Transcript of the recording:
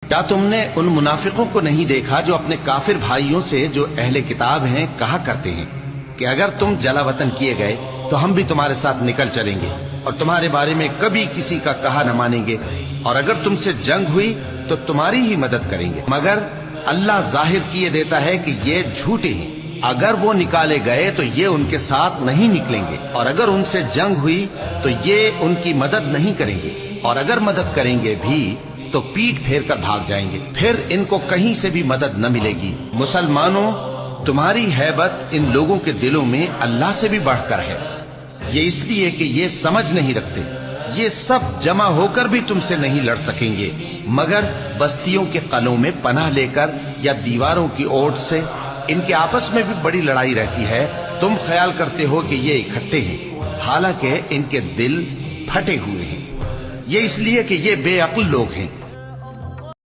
کیا تم نے ان منافقوں کو نہیں دیکھا جو اپنے کافر بھائیوں سے جو اہل کتاب ہیں کہا کرتے ہیں کہ اگر تم جلا وطن کیے گئے تو ہم بھی تمہارے ساتھ نکل چلیں گے اور تمہارے بارے میں کبھی کسی کا کہا نہ مانیں گے، اور اگر تم سے جنگ ہوئی تو تمہاری ہی مدد کریں گے، مگر اللہ ظاہر کیے دیتا ہے کہ یہ جھوٹے ہیں۔ اگر وہ نکالے گئے تو یہ ان کے ساتھ نہیں نکلیں گے، اور اگر ان سے جنگ ہوئی تو یہ ان کی مدد نہیں کریں گے، اور اگر مدد کریں گے بھی تو پیٹ پھیر کر بھاگ جائیں گے، پھر ان کو کہیں سے بھی مدد نہ ملے گی۔ مسلمانوں، تمہاری ہیبت ان لوگوں کے دلوں میں اللہ سے بھی بڑھ کر ہے، یہ اس لیے کہ یہ سمجھ نہیں رکھتے۔ یہ سب جمع ہو کر بھی تم سے نہیں لڑ سکیں گے مگر بستیوں کے قلعوں میں پناہ لے کر یا دیواروں کی اوٹ سے۔ ان کے آپس میں بھی بڑی لڑائی رہتی ہے، تم خیال کرتے ہو کہ یہ اکٹھے ہیں، حالانکہ ان کے دل پھٹے ہوئے ہیں، یہ اس لیے کہ یہ بے عقل لوگ ہیں۔